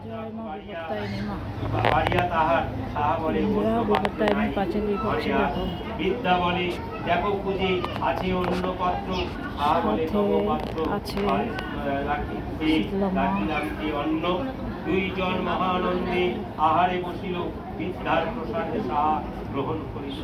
জয় মা বিপত্তারিণী মা। বাড়িয়া তাহার সাহা বলে বিপত্তারিণী পাঁচালী করছে দেখো। বিদ্যা বলে দেখো খুঁজে আছে অন্য পাত্র, সাহা বলে তব পাত্র আছে রাখিলাম অন্ন। দুইজন মহানন্দে আহারে বসিল, বিদ্যার প্রসাদে সাহা গ্রহণ করিল।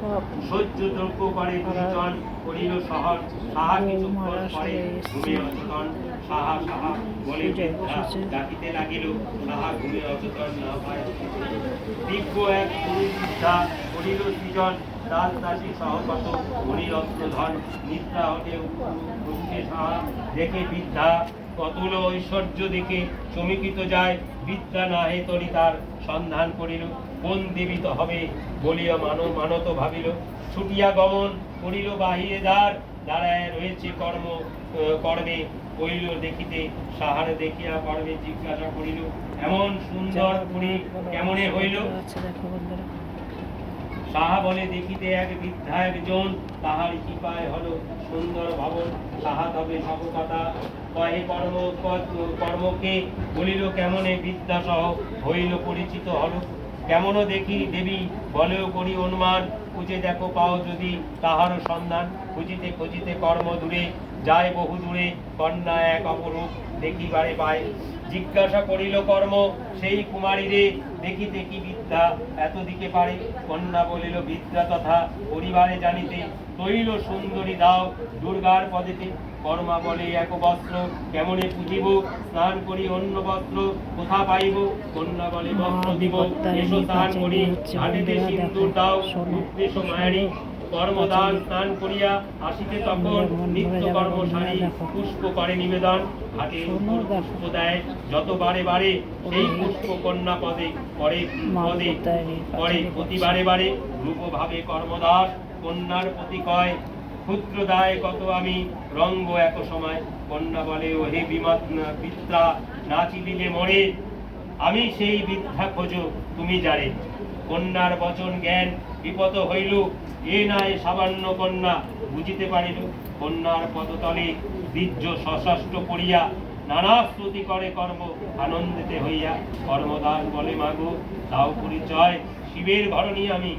সহ্য দ্রব্য করে দুইজন করিল সহজ, সাহা কিছুক্ষণ পরে ঘুমে অচেতন। সাহা সাহা বলে বিদ্যা ডাকিতে লাগিল, সাহা ঘুমে অচেতন না পায়। দিব্য এক পুরুষ বিদ্যা করিল সৃজন, দাস দাসী সহপাত মণিরত্ন ধন। নিদ্রা হতে উঠে সাহা দেখে বিদ্যা, অতুল ঐশ্বর্য দেখে চমকিত যায়। বিদ্যা নাহে তরি তার সন্ধান করিল, কোন দেবী তো হবে বলিয়া মানত ভাবিল। ছুটিয়া গমন করিল বাহিরে দ্বার, দাঁড়ায় রয়েছে কর্মে কইল দেখিতে। সাহার দেখিয়া কর্মে জিজ্ঞাসা করিল, এমন সুন্দর পুরী কেমনে হইল? সাহা বলে দেখিতে এক বৃদ্ধা একজন, তাহার কৃপায় হলো সুন্দর ভবন। সাহা তবে সব কথা কহে কর্মকে বলিল, কেমনে বিদ্যা সহ হইল পরিচিত হলো। কেমনও দেখি দেবী বলেও করি অনুমান, খুঁজে দেখো পাও যদি তাহারও সন্ধান। খুঁজিতে খুঁজিতে কর্ম দূরে যায় বহু দূরে, কন্যা এক অপরূপ দেখিবারে পায়। জিজ্ঞাসা করিল কর্ম সেই কুমারীরে, দেখিতে কি বিদ্যা এত দিকে পারে? কন্যা বলিল, বিদ্যা তথা পরিবারে জানিতে তৈল সুন্দরী দাও দুর্গার পদেতে। কর্মা বলে, এক বস্ত্র কেমনে পুজিব, স্নান করি অন্য বস্ত্র কোথা পাইব? কন্যা বলে, বস্ত্র দিব এসো স্নান করি, হাতেতে সিন্দুর দাও উদ্দেশ্য মায়ারি। কর্মদান স্নান করিয়া আসিতে তখন নিত্য কর্ম সারি পুষ্প করে নিবেদন। হাতে পুষ্প দেয় যত বারে বারে, সেই পুষ্প কন্যা পদে করে প্রতি বারে বারে। রূপভাবে কর্মদাস কন্যার প্রতি কয়, পুত্র দায় কত আমি রঙ্গ এক সময়। কন্যা বলে, ওহে বিদ্যা না চিলিলে মরে, আমি সেই বিদ্যা খোঁজো তুমি যারে। কন্যার বচন জ্ঞান বিপদ হইল, এ নাই সামান্য কন্যা বুঝিতে পারিল। কন্যার পদতলে বীর্য সশস্ত্র করিয়া নানা স্তুতি করে কর্ম আনন্দিতে হইয়া। কর্মদাস বলে, মাগো তাও পরিচয়, শিবের ঘরণী আমি।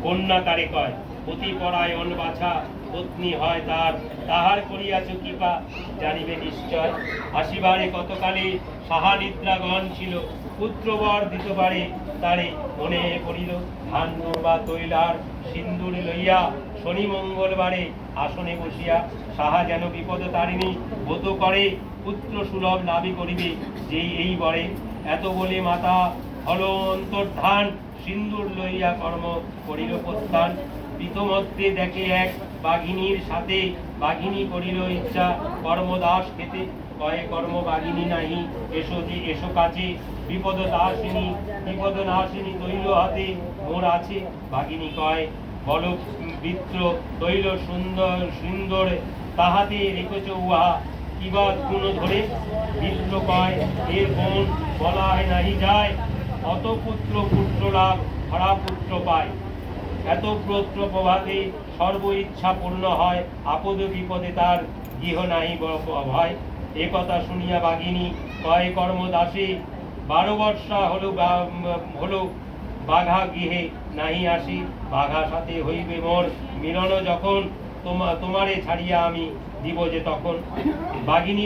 কন্যা তারে কয়, পতি পরায়ণ বাছা পত্নী হয় তার, তাহার করিয়াছ কৃপা জানিবে নিশ্চয়। আসিবারে কতকালে সাহা নিদ্রাগণ ছিল, পুত্রবর দিতবারে তারে মনে পড়িল। ধান বা তৈলার সিন্দুর লইয়া শনি মঙ্গলবারে আসনে বসিয়া, সাহা যেন বিপদ তারিণী ব্রত করে, পুত্র সুলভ লাভই করিবে যেই এই বরে। এত বলে মাতা হল অন্তর্ধান, সিন্দুর লইয়া কর্ম করিল প্রস্থান। প্রীতমধ্যে দেখে এক বাঘিনীর সাথে, বাঘিনী করিল ইচ্ছা কর্মদাস খেতে। কয়ে কর্ম বাঘিনী নাহি এসো কাছে, বিপদ নাশিনী তৈল হাতে মোর আছে। বাঘিনী কয়, বল বৃত্র তৈল সুন্দর তাহাতে রেখেছ উহা কিবা গুণ ধরে। বৃত্র কয়, এর গুণ বলায় নাহি যায়, অত পুত্র লাভ ভরা পুত্র পায়। এত পুত্র প্রভাতে সর্ব ইচ্ছা পূর্ণ হয়, আপদ বিপদে তার গৃহ নাহি ভয়। এ কথা শুনিয়া বাঘিনী কয় কর্মদাসে, 12 বর্ষা হলো বাঘা গৃহে নাহি আসি। বাঘা সাথে হইবে মোর মিলন যখন, তোমারে ছাড়িয়া আমি দিব যে তখন। বাঘিনী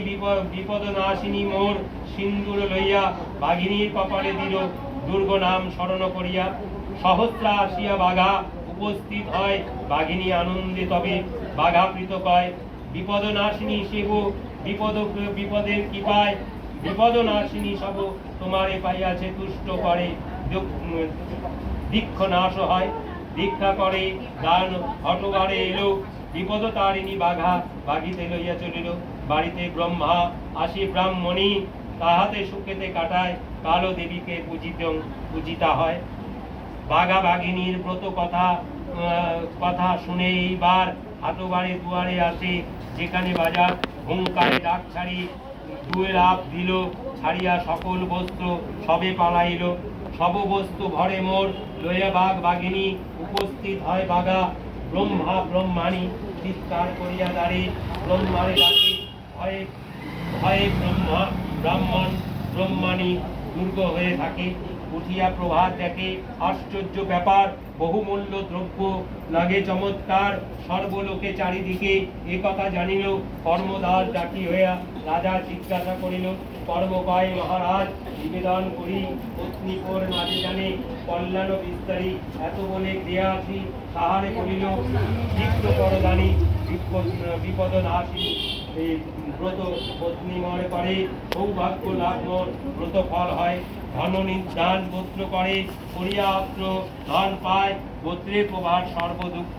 বিপদ নাশিনী মোর সিন্দুর লইয়া, বাঘিনীর কপালে দিল দুর্গ নাম স্মরণ করিয়া। সহস্রা আসিয়া বাঘা উপস্থিত হয়, বাঘিনী আনন্দে তবে বাঘা প্রীত কয়, বিপদ নাশিনী শিব বিপদের কৃপায়। বিপদ নাশিনী সব তোমারে পাইয়াছে তুষ্ট করে, দীক্ষ নাশ হয়। দীক্ষা করে দান হটবারে এলো, বিপদ তারিণী বাঘা বাঘিতে লইয়া চলিল। বাড়িতে ব্রহ্মা আসি ব্রাহ্মণী, তাহাতে সুখেতে কাটায়, কালো দেবীকে পূজিতা হয়। বাঘা বাঘিনীর ব্রত কথা শুনে এইবার হাতবারে দুয়ারে আসে, যেখানে বাজার হুঙ্কারে ডাক ছাড়ি দুয়ে লাভ দিল। ছাড়িয়া সকল বস্ত্র সবে পালাইল, সব বস্তু ভরে মোর লইয়া বাঘ বাঘিনী উপস্থিত হয়। বাঘা ব্রহ্মাণী চিৎকার করিয়া দাঁড়ে, ব্রহ্মারে ডাকে ভয়ে ব্রাহ্মণ ব্রহ্মাণী দুর্গ হয়ে থাকে। উঠিয়া প্রভাত দেখে, আশ্চর্য ব্যাপার, বহুমূল্য দ্রব্য লাগে চমৎকার, সর্বলোকে চারিদিকে এ কথা জানিল। কর্মদাস ডাকি হইয়া রাজা জিজ্ঞাসা করিল, কর্ম কয় মহারাজ, নিবেদন করি পত্নী পর নাজে জানে, কল্যাণ বিস্তারী এত বলে ক্রিয়া আসি, তাহারে করিল চিত্ত করদানি, বিপদ নাশী ব্রত পত্নী মনে করে, সৌভাগ্য লাভ মোর ব্রত ফল হয়, ধন নিদান গোত্র করে, করিয়া অত্র ধন পায়, গোত্রে প্রভার সর্ব দুঃখ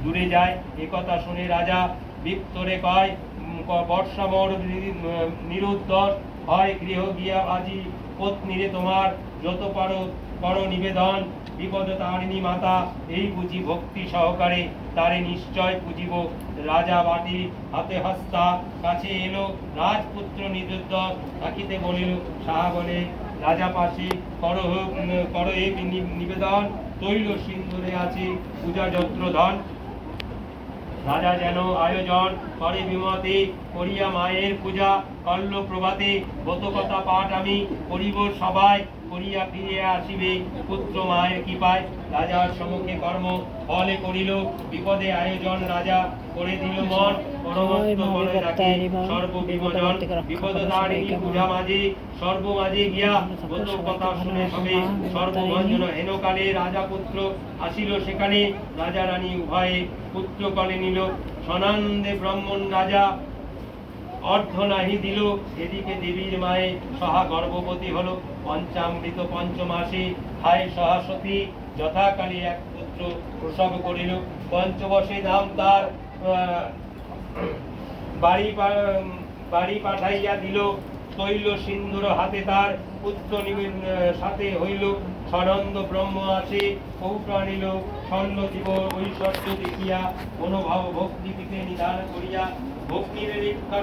দূরে যায়। একথা শুনে রাজা বিপ্তরে কয়, বর্ষামর নিরুদ্দর হয়, গৃহ গিয়া আজি পত্নীরে তোমার যত পারো করো নিবেদন, বিপদ তারিণী মাতা এই বুঝি ভক্তি সহকারে তারে নিশ্চয় পুজিব। রাজা বাটি হাতে হস্তা কাছে এলো, রাজপুত্র নিরুদ্দর থাকিতে বলিল, সাহা বলে রাজা পাশে করো এ নিবেদন, তৈল সিন্দুরে আছে পূজা যন্ত্র ধন। রাজা যেন আয়োজন করে বিমতে, করিয়া মায়ের পূজা করল প্রভাতে, ব্রত কথা পাঠ আমি করিব সবাই, করিয়া ফিরে আসিবে পুত্র মায়ের কৃপায়। রাজার সম্মুখে কর্ম ফলে করিল, বিপদে আয়োজন রাজা করে দিল মন, পরমত্ত করে রাখে সর্ববিমোচন, বিপদ তারিণী পূজা মাঝে সর্ব মাঝে গিয়া, ব্রত কথা শুনে সবে সর্বভঞ্জন। হেনকালে রাজা পুত্র আসিল সেখানে, রাজা রানী উভয়ে পুত্র কলে নিল, সনন্দে ব্রাহ্মণ রাজা অর্ধ নাহি দিল। এদিকে দেবীর মায়ে সহা গর্ভবতী হলো, পঞ্চামৃত পঞ্চমাসে খায় সহাসতী, যথাকালে এক পুত্র প্রসব করিল। পঞ্চবর্ষে নাম তার বাড়ি পাঠাইয়া দিল, তৈল সিন্দুর হাতে তার পুত্র সাথে হইল, সনন্দ ব্রহ্ম আসে পৌপ্রাণিল, স্বর্ণ জীব ঐশ্বর্য দেখিয়া, মনোভাব ভক্তি দিতে নিদান করিয়া, ভক্তির রেখা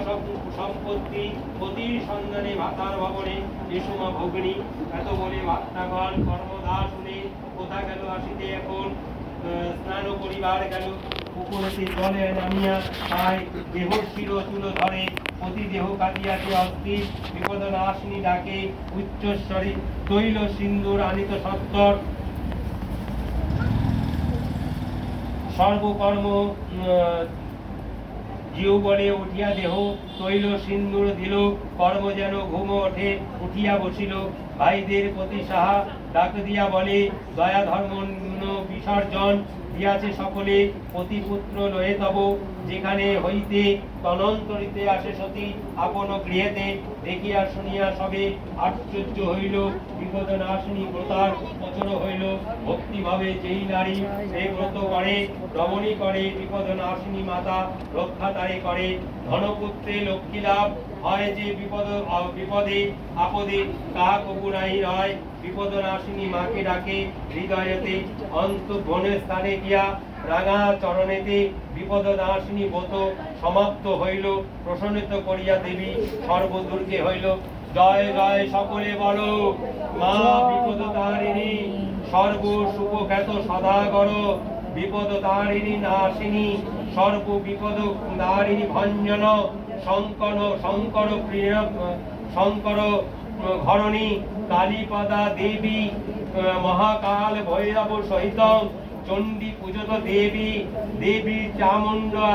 সম্পত্তি পতির সন্ধানে ভাতার ভবনে এসমা ভগ্নী। এত বলে ভাত্তাগণ কর্মদা শুনে কোথা গেল আসিতে এখন, স্নান করিবার গেল, পুকুরেতে জলে নামিয়া পায় দেহ শির চুলো ধরে, প্রতি দেহ কাটিয়াছে অস্থির, বিপদ নাশিনী ডাকে উচ্চস্বরে, তৈল সিন্দুর আনিত সত্তর, সর্বকর্ম জিউ বলে উঠিয়া দেহ, তৈল সিন্দুর দিল, কর্ম যেন ঘুম ওঠে উঠিয়া বসিল। ভাইদের প্রতি সাহা ডাক দিয়া বলে, দয়া ধর্ম বিসর্জন দিয়াছে সকলে, পতিপুত্র লয়ে তব যেখানে হইতে, তনন্তরিতে আসে সতী আপন গৃহেতে, দেখিয়া শুনিয়া সবে আশ্চর্য হইল, বিপদ নাশিনী ব্রতার প্রচুর হইল। ভক্তিভাবে যেই নারী এই ব্রত করে, রমণী করে বিপদ নাশিনী মাতা রক্ষা তারে করে, ধনপুত্রে লক্ষ্মী লাভ হয় যে বিপদে আপদে কাহা কবু নাই রয়, বিপদ নাশিনী মাকে ডাকে হৃদয়েতে, অন্ত বনের স্থানে গিয়া রাঙা চরণেতে, বিপদ নাশিনী ব্রত সমাপ্ত হইল, প্রসন্নিত করিয়া দেবী সর্বদুর্গে হইল। জয় জয় সকলে বলো, মা বিপদ তারিণী সর্ব সুখ খ্যাত সদাগর, বিপদ তারিণী নাশিনী সর্ব বিপদ তারিণী ভঞ্জন, শঙ্কর প্রিয় শঙ্কর ঘরণী কালীপদা দেবী, মহাকাল ভৈরব সহিত চণ্ডী পূজত দেবী, দেবী চামুণ্ডা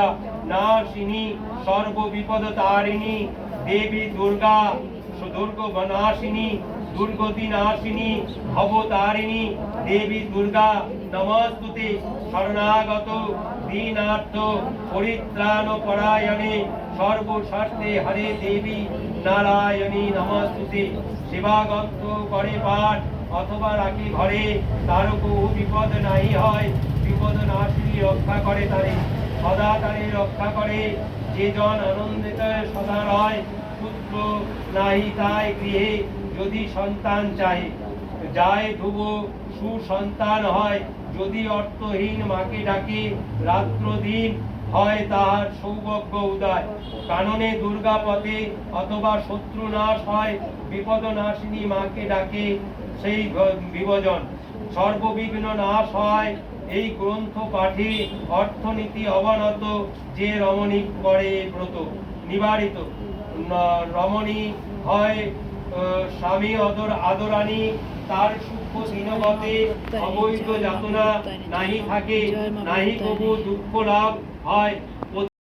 নাশিনী সর্ব বিপদ তারিণী, দেবী দুর্গা দুর্গ নাশিনী দুর্গতি নাশিনী ভবতারিণী, দেবী দুর্গা নমস্তুতে, শরণাগত দীনার্থ পরিত্রাণ পরায়ণে, সর্বস্বার্থে হরে দেবী নারায়ণী নমস্তুতে। সেবাগত করে পাঠ অথবা রাখি ঘরে, তার বহু বিপদ নাই হয়, বিপদ নাশিনী রক্ষা করে তারে, সদা তারে রক্ষা করে। যে জন আনন্দিত সদা রয়, পুত্র নাই তাই গৃহে যদি সন্তান চাই, যায় ধ্রুব সুসন্তান হয়, যদি অর্থহীন মাকে ডাকে রাত্র দিন হয় তাহার সৌভাগ্য উদয়। কাননে দুর্গা পথে অথবা শত্রু নাশ হয়, বিপদ নাশিনী মাকে ডাকে সেই বিভজন, সর্ববিঘ্ন নাশ হয় এই গ্রন্থ পাঠে। অর্থনীতি অবনত যে রমণী করে ব্রত নিবারিত, রমণী হয় স্বামী আদরানি তার সূক্ষ্ম দীনগতে অবৈধ যাতনা নাহি থাকে, নাহি কবু দুঃখ লাভ হয়।